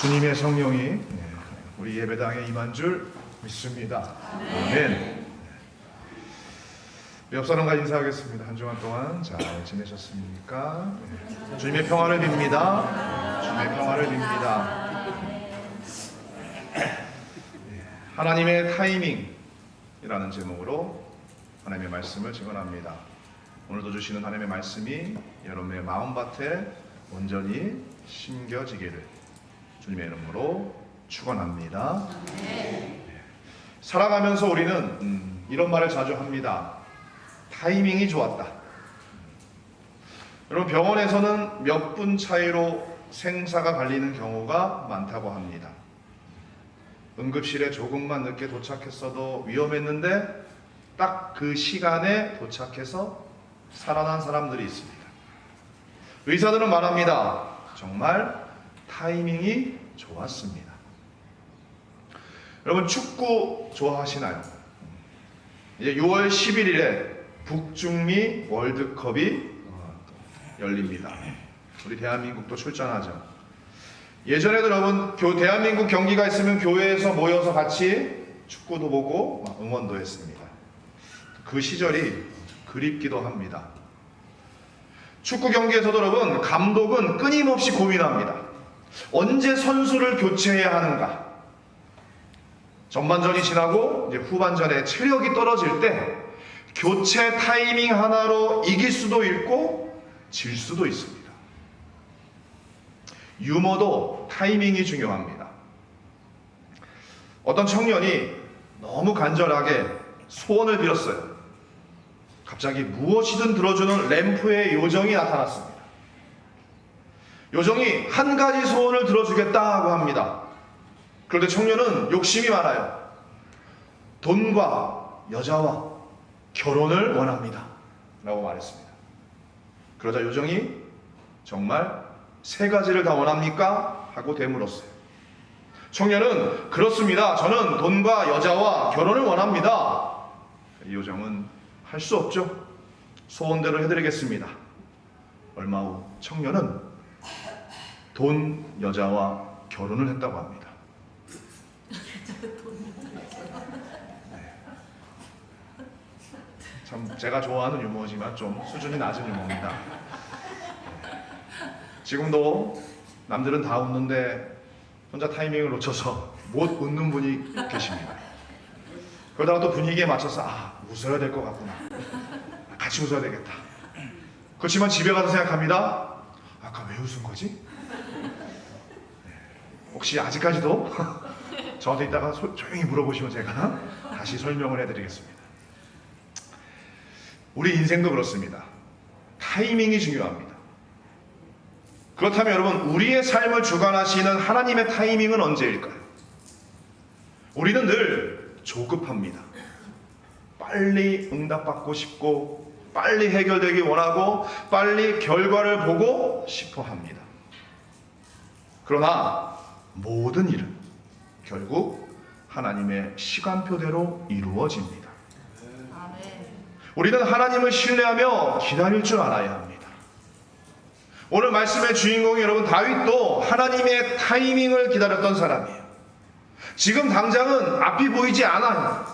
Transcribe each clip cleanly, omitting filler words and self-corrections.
주님의 성령이 우리 예배당에 임한 줄 믿습니다. 아멘. 우리 옆 사람과 인사하겠습니다. 한 주간 동안 잘 지내셨습니까? 주님의 평화를 빕니다. 주님의 평화를 빕니다. 하나님의 타이밍이라는 제목으로 하나님의 말씀을 증언합니다. 오늘도 주시는 하나님의 말씀이 여러분의 마음밭에 온전히 심겨지기를 주님의 이름으로 축원합니다. 살아가면서 우리는 이런 말을 자주 합니다. 타이밍이 좋았다. 여러분, 병원에서는 몇 분 차이로 생사가 갈리는 경우가 많다고 합니다. 응급실에 조금만 늦게 도착했어도 위험했는데 딱 그 시간에 도착해서 살아난 사람들이 있습니다. 의사들은 말합니다. 정말 타이밍이 좋았습니다. 여러분, 축구 좋아하시나요? 이제 6월 11일에 북중미 월드컵이 열립니다. 우리 대한민국도 출전하죠. 예전에도 여러분, 대한민국 경기가 있으면 교회에서 모여서 같이 축구도 보고 응원도 했습니다. 그 시절이 그립기도 합니다. 축구 경기에서도 여러분, 감독은 끊임없이 고민합니다. 언제 선수를 교체해야 하는가? 전반전이 지나고 이제 후반전에 체력이 떨어질 때 교체 타이밍 하나로 이길 수도 있고 질 수도 있습니다. 유머도 타이밍이 중요합니다. 어떤 청년이 너무 간절하게 소원을 빌었어요. 갑자기 무엇이든 들어주는 램프의 요정이 나타났습니다. 요정이 한 가지 소원을 들어주겠다고 합니다. 그런데 청년은 욕심이 많아요. 돈과 여자와 결혼을 원합니다. 라고 말했습니다. 그러자 요정이 정말 세 가지를 다 원합니까? 하고 되물었어요. 청년은 그렇습니다. 저는 돈과 여자와 결혼을 원합니다. 이 요정은 할 수 없죠. 소원대로 해드리겠습니다. 얼마 후 청년은 돈, 여자와 결혼을 했다고 합니다. 참 제가 좋아하는 유머지만 좀 수준이 낮은 유머입니다. 지금도 남들은 다 웃는데 혼자 타이밍을 놓쳐서 못 웃는 분이 계십니다. 그러다가 또 분위기에 맞춰서 웃어야 될 것 같구나. 같이 웃어야 되겠다. 그렇지만 집에 가서 생각합니다. 아까 왜 웃은 거지? 혹시 아직까지도 저한테 이따가 조용히 물어보시면 제가 다시 설명을 해드리겠습니다. 우리 인생도 그렇습니다. 타이밍이 중요합니다. 그렇다면 여러분, 우리의 삶을 주관하시는 하나님의 타이밍은 언제일까요? 우리는 늘 조급합니다. 빨리 응답받고 싶고 빨리 해결되기 원하고 빨리 결과를 보고 싶어 합니다. 그러나 모든 일은 결국 하나님의 시간표대로 이루어집니다. 우리는 하나님을 신뢰하며 기다릴 줄 알아야 합니다. 오늘 말씀의 주인공이 여러분, 다윗도 하나님의 타이밍을 기다렸던 사람이에요. 지금 당장은 앞이 보이지 않아요.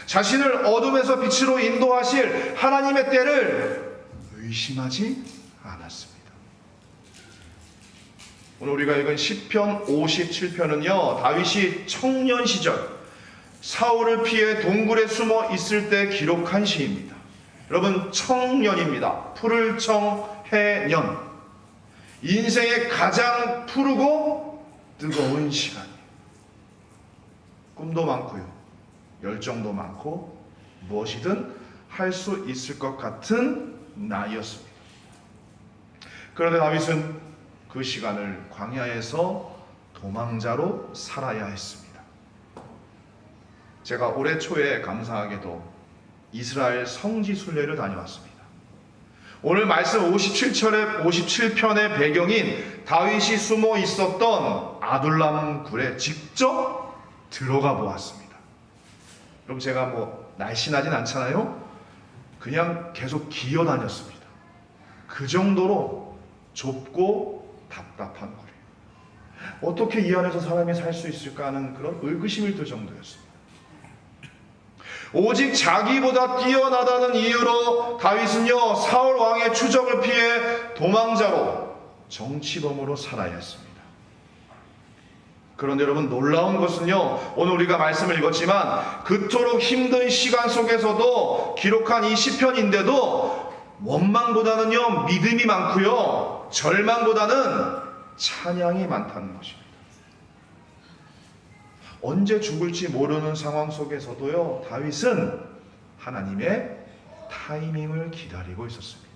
자신을 어둠에서 빛으로 인도하실 하나님의 때를 의심하지 않았습니다. 오늘 우리가 읽은 시편 57편은요, 다윗이 청년 시절 사울을 피해 동굴에 숨어 있을 때 기록한 시입니다. 여러분, 청년입니다. 푸를 청해년. 인생의 가장 푸르고 뜨거운 시간이에요. 꿈도 많고요, 열정도 많고 무엇이든 할 수 있을 것 같은 나이였습니다. 그런데 다윗은 그 시간을 광야에서 도망자로 살아야 했습니다. 제가 올해 초에 감사하게도 이스라엘 성지 순례를 다녀왔습니다. 오늘 말씀 57편의 배경인 다윗이 숨어 있었던 아둘람 굴에 직접 들어가 보았습니다. 그럼 제가 날씬하진 않잖아요. 그냥 계속 기어다녔습니다. 그 정도로 좁고 답답한 거리예요. 어떻게 이 안에서 사람이 살 수 있을까 하는 그런 의구심이 들 정도였습니다. 오직 자기보다 뛰어나다는 이유로 다윗은요 사울 왕의 추적을 피해 도망자로 정치범으로 살아야 했습니다. 그런데 여러분 놀라운 것은요 오늘 우리가 말씀을 읽었지만 그토록 힘든 시간 속에서도 기록한 이 시편인데도 원망보다는요 믿음이 많고요 절망보다는 찬양이 많다는 것입니다. 언제 죽을지 모르는 상황 속에서도요 다윗은 하나님의 타이밍을 기다리고 있었습니다.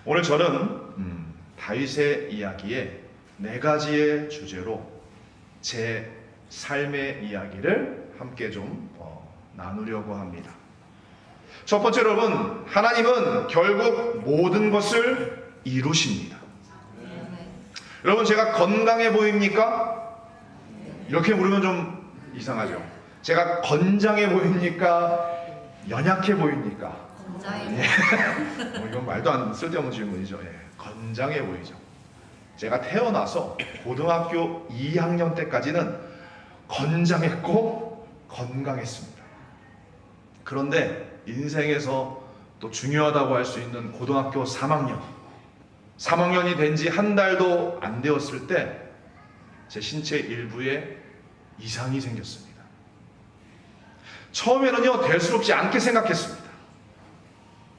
오늘 저는 다윗의 이야기에 4가지의 주제로 제 삶의 이야기를 함께 좀 나누려고 합니다. 첫 번째 여러분, 하나님은 결국 모든 것을 이루십니다. 여러분 제가 건강해 보입니까? 이렇게 물으면 좀 이상하죠. 제가 건장해 보입니까? 연약해 보입니까? 건장해. 이건 말도 안 쓸데없는 질문이죠. 건장해 보이죠. 제가 태어나서 고등학교 2학년 때까지는 건장했고 건강했습니다. 그런데 인생에서 또 중요하다고 할 수 있는 고등학교 3학년이 된 지 한 달도 안 되었을 때 제 신체 일부에 이상이 생겼습니다. 처음에는요 대수롭지 않게 생각했습니다.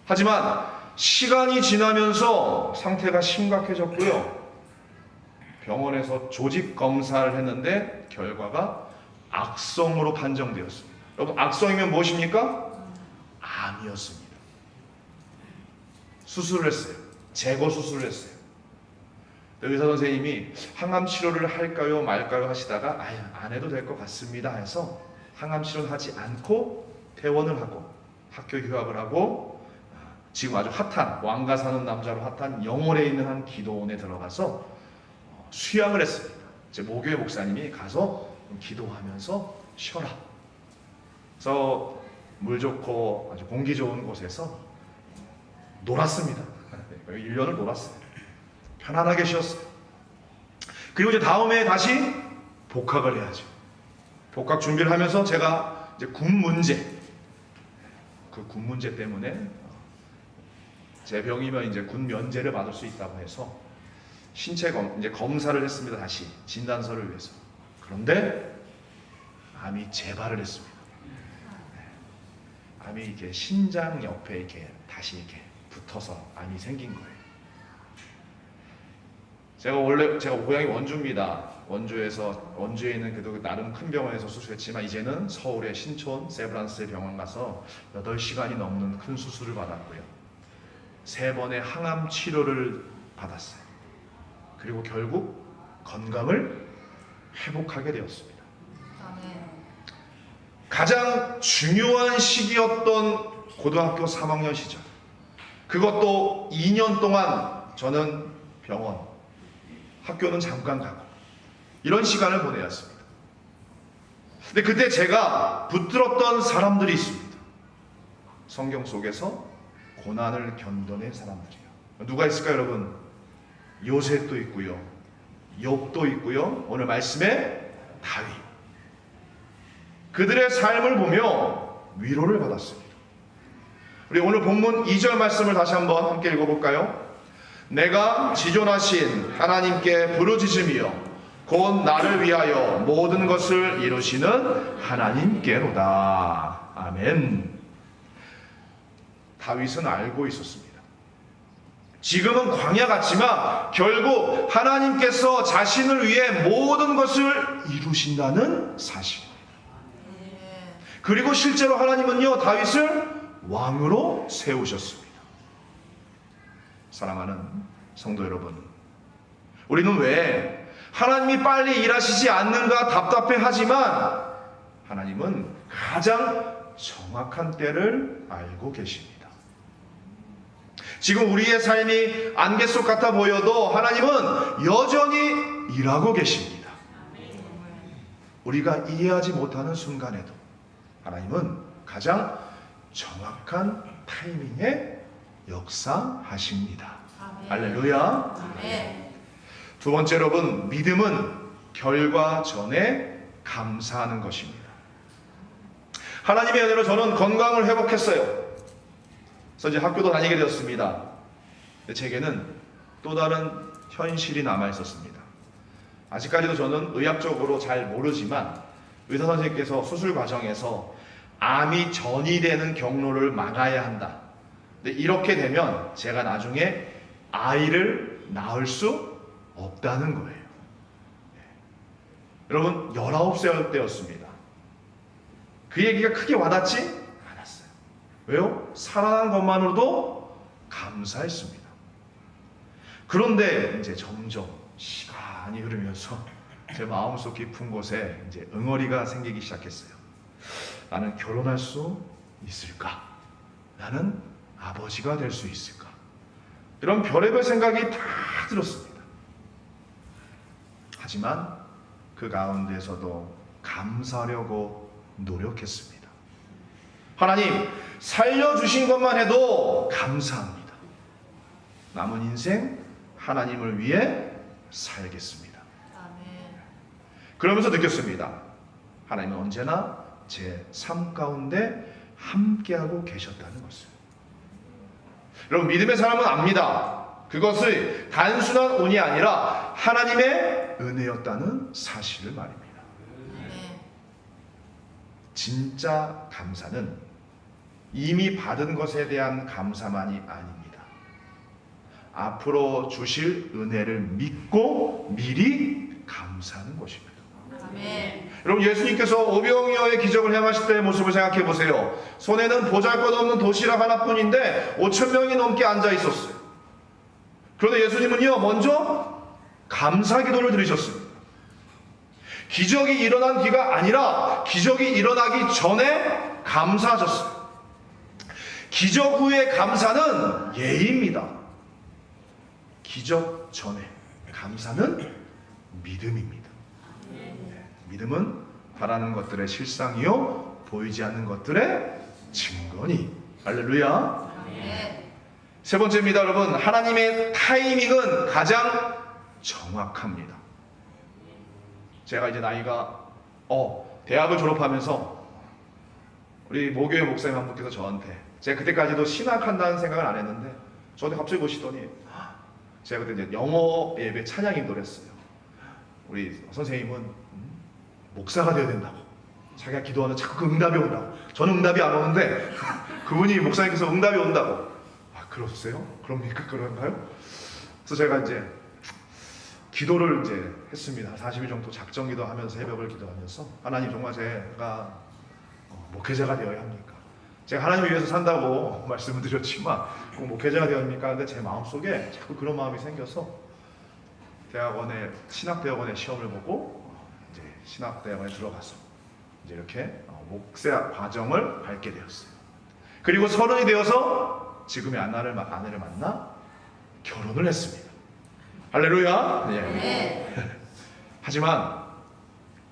하지만 시간이 지나면서 상태가 심각해졌고요. 병원에서 조직 검사를 했는데 결과가 악성으로 판정되었습니다. 여러분 악성이면 무엇입니까? 암이었습니다. 수술을 했어요. 제거 수술을 했어요. 의사 선생님이 항암 치료를 할까요 말까요 하시다가 안 해도 될 것 같습니다 해서 항암 치료는 하지 않고 퇴원을 하고 학교 휴학을 하고 지금 아주 핫한 왕가 사는 남자로 핫한 영월에 있는 한 기도원에 들어가서 수양을 했습니다. 제 모교회 목사님이 가서 기도하면서 쉬어라. 그래서 물 좋고 아주 공기 좋은 곳에서 놀았습니다. 1년을 놀았어요. 편안하게 쉬었어요. 그리고 이제 다음에 다시 복학을 해야죠. 복학 준비를 하면서 제가 이제 군 문제 때문에 제 병이면 이제 군 면제를 받을 수 있다고 해서 신체 이제 검사를 했습니다. 다시 진단서를 위해서. 그런데 암이 재발을 했습니다. 암이 이렇게 신장 옆에 이렇게 다시 이렇게 붙어서 암이 생긴 거예요. 제가 고향이 원주입니다. 원주에 있는 그래도 나름 큰 병원에서 수술했지만 이제는 서울의 신촌 세브란스 병원 가서 8시간이 넘는 큰 수술을 받았고요. 3번의 항암 치료를 받았어요. 그리고 결국 건강을 회복하게 되었습니다. 가장 중요한 시기였던 고등학교 3학년 시절, 그것도 2년 동안 저는 병원, 학교는 잠깐 가고 이런 시간을 보내야 했습니다. 근데 그때 제가 붙들었던 사람들이 있습니다. 성경 속에서 고난을 견뎌낸 사람들이에요. 누가 있을까요 여러분? 요셉도 있고요, 욥도 있고요, 오늘 말씀에 다윗. 그들의 삶을 보며 위로를 받았습니다. 우리 오늘 본문 2절 말씀을 다시 한번 함께 읽어볼까요? 내가 지존하신 하나님께 부르짖으며 곧 나를 위하여 모든 것을 이루시는 하나님께로다. 아멘. 다윗은 알고 있었습니다. 지금은 광야 같지만 결국 하나님께서 자신을 위해 모든 것을 이루신다는 사실입니다. 그리고 실제로 하나님은요 다윗을 왕으로 세우셨습니다. 사랑하는 성도 여러분, 우리는 왜 하나님이 빨리 일하시지 않는가 답답해하지만 하나님은 가장 정확한 때를 알고 계십니다. 지금 우리의 삶이 안개 속 같아 보여도 하나님은 여전히 일하고 계십니다. 우리가 이해하지 못하는 순간에도 하나님은 가장 정확한 타이밍에 역사하십니다. 아멘. 할렐루야. 아멘. 두 번째 여러분, 믿음은 결과 전에 감사하는 것입니다. 하나님의 은혜로 저는 건강을 회복했어요. 그래서 이제 학교도 다니게 되었습니다. 근데 제게는 또 다른 현실이 남아 있었습니다. 아직까지도 저는 의학적으로 잘 모르지만 의사 선생님께서 수술 과정에서 암이 전이되는 경로를 막아야 한다. 근데 이렇게 되면 제가 나중에 아이를 낳을 수 없다는 거예요. 여러분, 19살 때였습니다. 그 얘기가 크게 와닿지 않았어요. 왜요? 살아난 것만으로도 감사했습니다. 그런데 이제 점점 시간이 흐르면서 제 마음속 깊은 곳에 이제 응어리가 생기기 시작했어요. 나는 결혼할 수 있을까? 나는 아버지가 될 수 있을까? 이런 별의별 생각이 다 들었습니다. 하지만 그 가운데서도 감사하려고 노력했습니다. 하나님, 살려주신 것만 해도 감사합니다. 남은 인생 하나님을 위해 살겠습니다. 그러면서 느꼈습니다. 하나님은 언제나 제 삶 가운데 함께하고 계셨다는 것을. 여러분, 믿음의 사람은 압니다. 그것을 단순한 운이 아니라 하나님의 은혜였다는 사실을 말입니다. 진짜 감사는 이미 받은 것에 대한 감사만이 아닙니다. 앞으로 주실 은혜를 믿고 미리 감사하는 것입니다. 아멘. 여러분, 예수님께서 오병이어의 기적을 행하실 때의 모습을 생각해 보세요. 손에는 보잘것없는 도시락 하나뿐인데 5,000명이 넘게 앉아 있었어요. 그런데 예수님은요, 먼저 감사 기도를 드리셨습니다. 기적이 일어난 뒤가 아니라 기적이 일어나기 전에 감사하셨어요. 기적 후의 감사는 예의입니다. 기적 전에 감사는 믿음입니다. 믿음은 바라는 것들의 실상이요 보이지 않는 것들의 증거니. 할렐루야. 세 번째입니다. 여러분, 하나님의 타이밍은 가장 정확합니다. 제가 이제 나이가 대학을 졸업하면서 우리 모교회 목사님 한 분께서 저한테, 제가 그때까지도 신학한다는 생각을 안 했는데 저한테 갑자기 보시더니, 제가 그때 이제 영어 예배 찬양 인도했어요. 우리 선생님은 목사가 되어야 된다고, 자기가 기도하는 자꾸 그 응답이 온다고. 저는 응답이 안 오는데 그분이, 목사님께서 응답이 온다고. 그러세요? 그럽니까? 그런가요? 그래서 제가 이제 기도를 이제 했습니다. 40일 정도 작정 기도하면서, 새벽을 기도하면서, 하나님, 정말 제가 목회자가 되어야 합니까? 제가 하나님을 위해서 산다고 말씀을 드렸지만 꼭 목회자가 되어야 합니까? 근데 제 마음속에 자꾸 그런 마음이 생겨서 신학대학원에 시험을 보고 이제 신학대학원에 들어가서 이제 이렇게 목사 과정을 밟게 되었어요. 그리고 30이 되어서 지금의 아내를 만나 결혼을 했습니다. 할렐루야. 네. 하지만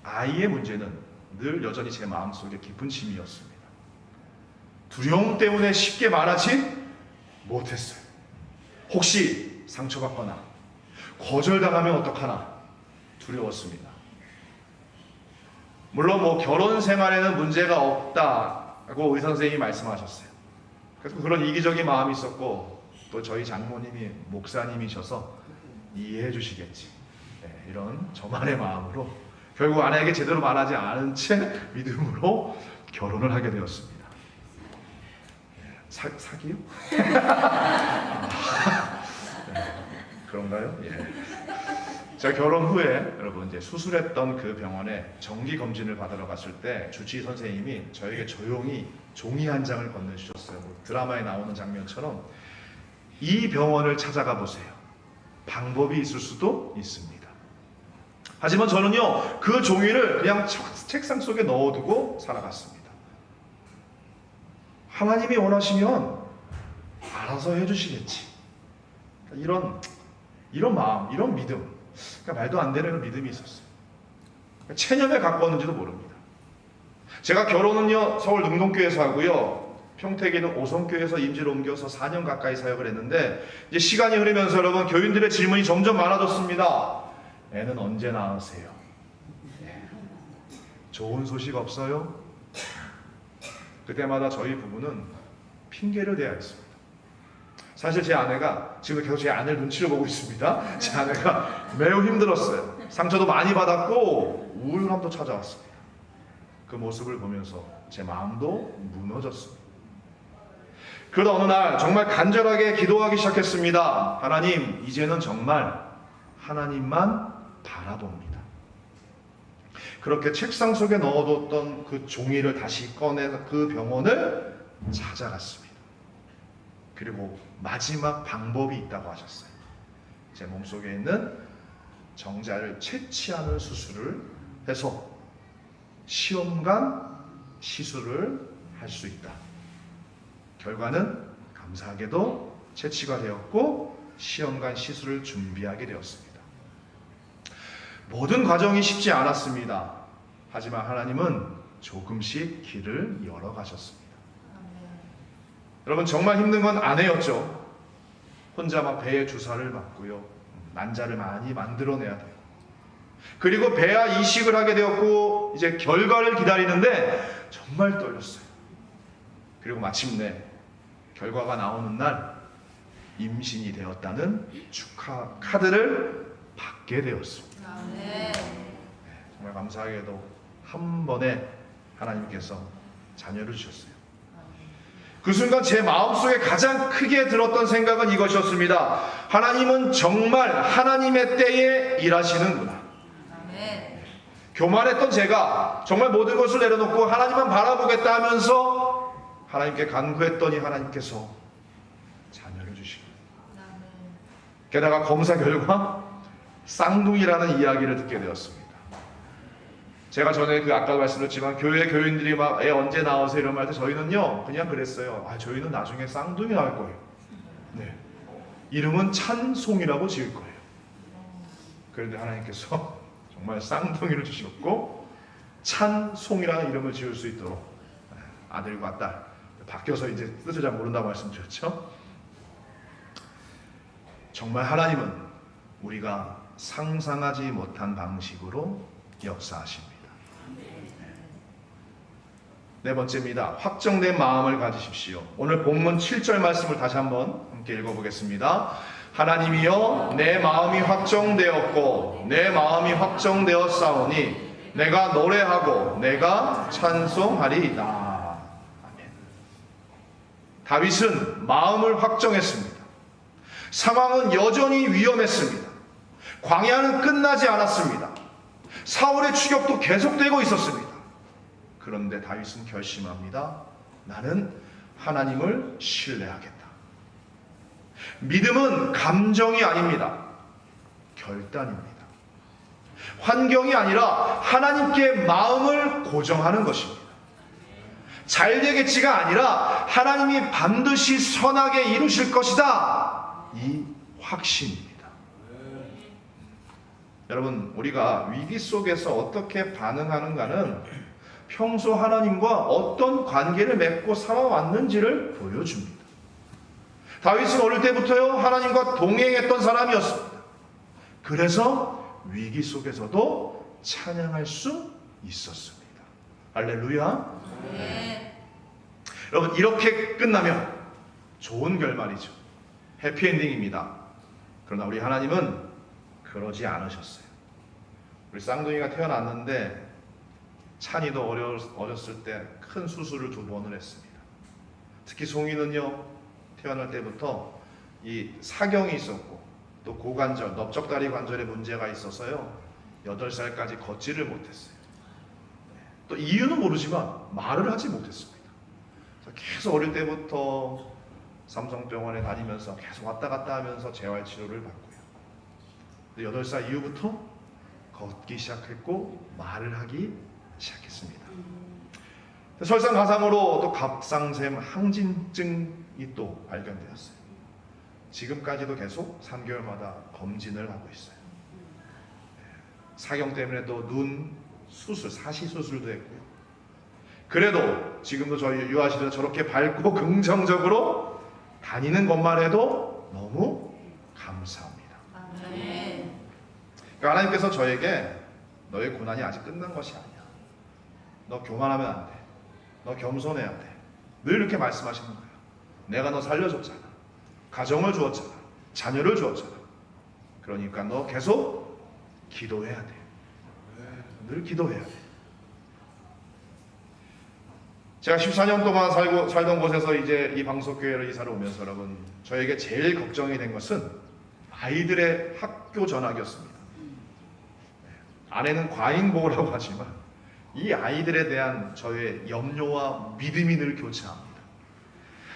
아이의 문제는 늘 여전히 제 마음속에 깊은 짐이었습니다. 두려움 때문에 쉽게 말하지 못했어요. 혹시 상처받거나 거절당하면 어떡하나 두려웠습니다. 물론 결혼 생활에는 문제가 없다고 의사 선생님이 말씀하셨어요. 그래서 그런 이기적인 마음이 있었고, 또 저희 장모님이 목사님이셔서 이해해 주시겠지, 이런 저만의 마음으로 결국 아내에게 제대로 말하지 않은 채 믿음으로 결혼을 하게 되었습니다. 사기요? 그런가요? 제가 결혼 후에 여러분 이제 수술했던 그 병원에 정기 검진을 받으러 갔을 때 주치의 선생님이 저에게 조용히 종이 한 장을 건네주셨어요. 드라마에 나오는 장면처럼 이 병원을 찾아가 보세요. 방법이 있을 수도 있습니다. 하지만 저는요, 그 종이를 그냥 책상 속에 넣어두고 살아갔습니다. 하나님이 원하시면 알아서 해주시겠지. 이런 마음, 이런 믿음, 그러니까 말도 안 되는 믿음이 있었어요. 체념에 가까웠는지도 모릅니다. 제가 결혼은요, 서울 능동교회에서 하고요, 평택에는 오성교에서 임지로 옮겨서 4년 가까이 사역을 했는데 이제 시간이 흐르면서 여러분 교인들의 질문이 점점 많아졌습니다. 애는 언제 낳으세요? 좋은 소식 없어요? 그때마다 저희 부부는 핑계를 대야 했습니다. 사실 제 아내가 지금 계속 제 아내를 눈치를 보고 있습니다. 제 아내가 매우 힘들었어요. 상처도 많이 받았고 우울감도 찾아왔습니다. 그 모습을 보면서 제 마음도 무너졌습니다. 그러다 어느 날 정말 간절하게 기도하기 시작했습니다. 하나님, 이제는 정말 하나님만 바라봅니다. 그렇게 책상 속에 넣어뒀던 그 종이를 다시 꺼내서 그 병원을 찾아갔습니다. 그리고 마지막 방법이 있다고 하셨어요. 제 몸속에 있는 정자를 채취하는 수술을 해서 시험관 시술을 할 수 있다. 결과는 감사하게도 채취가 되었고 시험관 시술을 준비하게 되었습니다. 모든 과정이 쉽지 않았습니다. 하지만 하나님은 조금씩 길을 열어가셨습니다. 여러분, 정말 힘든 건 아내였죠. 혼자 막 배에 주사를 맞고요. 난자를 많이 만들어내야 되고. 그리고 배아 이식을 하게 되었고 이제 결과를 기다리는데 정말 떨렸어요. 그리고 마침내 결과가 나오는 날 임신이 되었다는 축하 카드를 받게 되었습니다. 네, 정말 감사하게도 한 번에 하나님께서 자녀를 주셨어요. 그 순간 제 마음속에 가장 크게 들었던 생각은 이것이었습니다. 하나님은 정말 하나님의 때에 일하시는구나. 교만했던 제가 정말 모든 것을 내려놓고 하나님만 바라보겠다 하면서 하나님께 간구했더니 하나님께서 자녀를 주시고, 게다가 검사 결과 쌍둥이라는 이야기를 듣게 되었습니다. 제가 전에 아까 말씀드렸지만 교회 교인들이 막 애 언제 나오세요 이런 말 할 때 저희는요 그냥 그랬어요. 저희는 나중에 쌍둥이 나올 거예요. 네. 이름은 찬송이라고 지을 거예요. 그런데 하나님께서 정말 쌍둥이를 주셨고 찬송이라는 이름을 지을 수 있도록 아들과 딸 바뀌어서 이제 뜻을 잘 모른다고 말씀드렸죠. 정말 하나님은 우리가 상상하지 못한 방식으로 역사하십니다. 네 번째입니다. 확정된 마음을 가지십시오. 오늘 본문 7절 말씀을 다시 한번 함께 읽어보겠습니다. 하나님이여, 내 마음이 확정되었고 내 마음이 확정되었사오니 내가 노래하고 내가 찬송하리이다. 아멘. 다윗은 마음을 확정했습니다. 상황은 여전히 위험했습니다. 광야는 끝나지 않았습니다. 사울의 추격도 계속되고 있었습니다. 그런데 다윗은 결심합니다. 나는 하나님을 신뢰하겠다. 믿음은 감정이 아닙니다. 결단입니다. 환경이 아니라 하나님께 마음을 고정하는 것입니다. 잘 되겠지가 아니라 하나님이 반드시 선하게 이루실 것이다. 이 확신입니다. 여러분, 우리가 위기 속에서 어떻게 반응하는가는 평소 하나님과 어떤 관계를 맺고 살아왔는지를 보여줍니다. 다윗은 어릴 때부터요 하나님과 동행했던 사람이었습니다. 그래서 위기 속에서도 찬양할 수 있었습니다. 할렐루야. 네. 여러분, 이렇게 끝나면 좋은 결말이죠. 해피엔딩입니다. 그러나 우리 하나님은 그러지 않으셨어요. 우리 쌍둥이가 태어났는데 찬이도 어렸을 때 큰 수술을 2번을 했습니다. 특히 송이는요 태어날 때부터 이 사경이 있었고 또 고관절, 넓적다리 관절에 문제가 있어서요 8살까지 걷지를 못했어요. 또 이유는 모르지만 말을 하지 못했습니다. 계속 어릴 때부터 삼성병원에 다니면서 계속 왔다 갔다 하면서 재활치료를 받고요. 8살 이후부터 걷기 시작했고 말을 하기 시작했습니다. 설상가상으로 또 갑상샘 항진증이 또 발견되었어요. 지금까지도 계속 3개월마다 검진을 하고 있어요. 사경 때문에 또 눈 수술, 사시 수술도 했고요. 그래도 지금도 저희 유아시대 저렇게 밝고 긍정적으로 다니는 것만 해도 너무 감사합니다. 아멘. 그러니까 하나님께서 저에게 너의 고난이 아직 끝난 것이 아니야. 너 교만하면 안 돼. 너 겸손해야 돼. 늘 이렇게 말씀하시는 거예요. 내가 너 살려줬잖아. 가정을 주었잖아. 자녀를 주었잖아. 그러니까 너 계속 기도해야 돼. 늘 기도해야 돼. 제가 14년 동안 살던 곳에서 이제 이 방석교회를 이사를 오면서 여러분, 저에게 제일 걱정이 된 것은 아이들의 학교 전학이었습니다. 아내는 과잉보호라고 하지만 이 아이들에 대한 저의 염려와 믿음이 늘 교차합니다.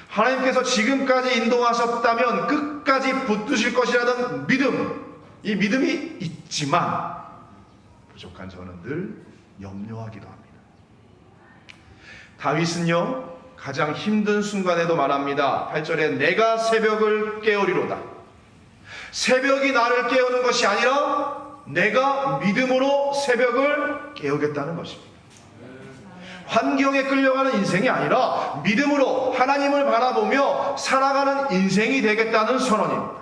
하나님께서 지금까지 인도하셨다면 끝까지 붙드실 것이라는 믿음, 이 믿음이 있지만 부족한 저는 늘 염려하기도 합니다. 다윗은요, 가장 힘든 순간에도 말합니다. 8절에 내가 새벽을 깨우리로다. 새벽이 나를 깨우는 것이 아니라 내가 믿음으로 새벽을 깨우겠다는 것입니다. 환경에 끌려가는 인생이 아니라 믿음으로 하나님을 바라보며 살아가는 인생이 되겠다는 선언입니다.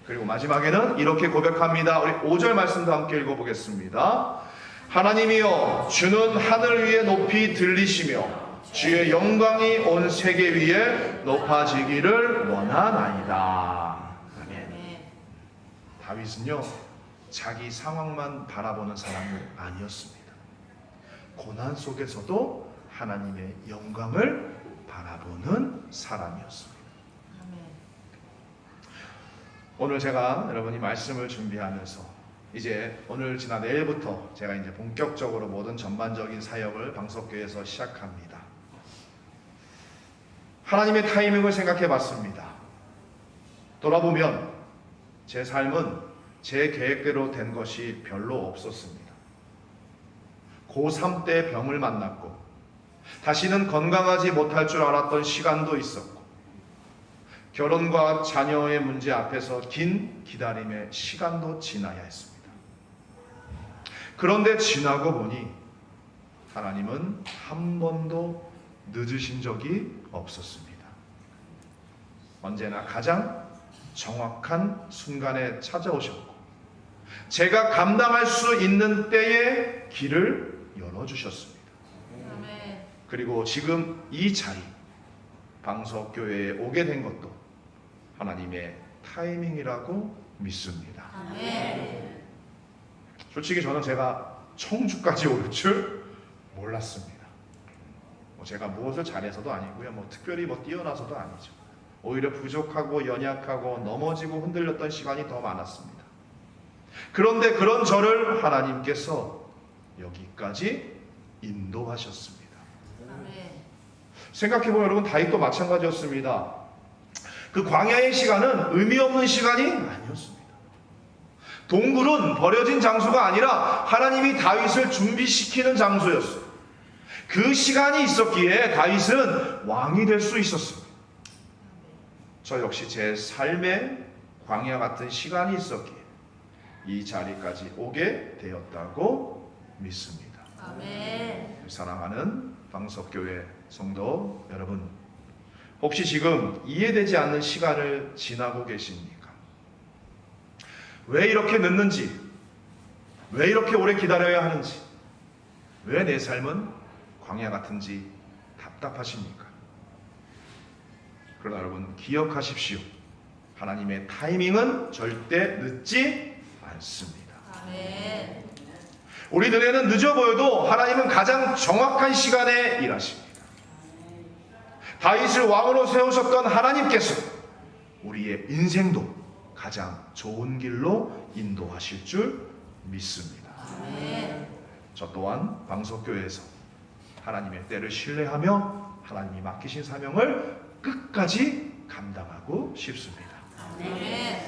그리고 마지막에는 이렇게 고백합니다. 우리 5절 말씀도 함께 읽어보겠습니다. 하나님이여, 주는 하늘 위에 높이 들리시며 주의 영광이 온 세계 위에 높아지기를 원하나이다. 아멘. 다윗은요, 자기 상황만 바라보는 사람이 아니었습니다. 고난 속에서도 하나님의 영광을 바라보는 사람이었습니다. 오늘 제가 여러분이 말씀을 준비하면서 이제 오늘 지나 내일부터 제가 이제 본격적으로 모든 전반적인 사역을 방석교회에서 시작합니다. 하나님의 타이밍을 생각해 봤습니다. 돌아보면 제 삶은 제 계획대로 된 것이 별로 없었습니다. 고3 때 병을 만났고 다시는 건강하지 못할 줄 알았던 시간도 있었고 결혼과 자녀의 문제 앞에서 긴 기다림의 시간도 지나야 했습니다. 그런데 지나고 보니 하나님은 한 번도 늦으신 적이 없었습니다. 언제나 가장 정확한 순간에 찾아오셨고 제가 감당할 수 있는 때에 길을 열어주셨습니다. 그리고 지금 이 자리 방석교회에 오게 된 것도 하나님의 타이밍이라고 믿습니다. 솔직히 저는 제가 청주까지 올 줄 몰랐습니다. 제가 무엇을 잘해서도 아니고요, 특별히 뛰어나서도 아니죠. 오히려 부족하고 연약하고 넘어지고 흔들렸던 시간이 더 많았습니다. 그런데 그런 저를 하나님께서 여기까지 인도하셨습니다. 생각해보면 여러분, 다윗도 마찬가지였습니다. 그 광야의 시간은 의미 없는 시간이 아니었습니다. 동굴은 버려진 장소가 아니라 하나님이 다윗을 준비시키는 장소였어요. 그 시간이 있었기에 다윗은 왕이 될 수 있었습니다. 저 역시 제 삶에 광야 같은 시간이 있었기에 이 자리까지 오게 되었다고 믿습니다. 아멘. 사랑하는 방석교회 성도 여러분, 혹시 지금 이해되지 않는 시간을 지나고 계십니까? 왜 이렇게 늦는지, 왜 이렇게 오래 기다려야 하는지, 왜 내 삶은 광야 같은지 답답하십니까? 그러나 여러분, 기억하십시오. 하나님의 타이밍은 절대 늦지 않습니다. 아멘. 우리 눈에는 늦어 보여도 하나님은 가장 정확한 시간에 일하십니다. 다윗을 왕으로 세우셨던 하나님께서 우리의 인생도 가장 좋은 길로 인도하실 줄 믿습니다. 아멘. 저 또한 방석교회에서 하나님의 때를 신뢰하며 하나님이 맡기신 사명을 끝까지 감당하고 싶습니다. 아멘.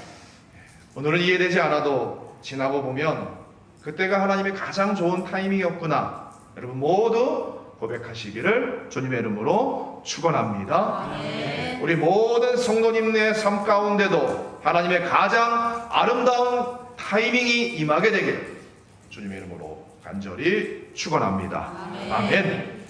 오늘은 이해되지 않아도 지나고 보면 그때가 하나님의 가장 좋은 타이밍이었구나, 여러분 모두 고백하시기를 주님의 이름으로 축원합니다. 아멘. 우리 모든 성도님의 삶 가운데도 하나님의 가장 아름다운 타이밍이 임하게 되길 주님의 이름으로 간절히 축원합니다. 아멘.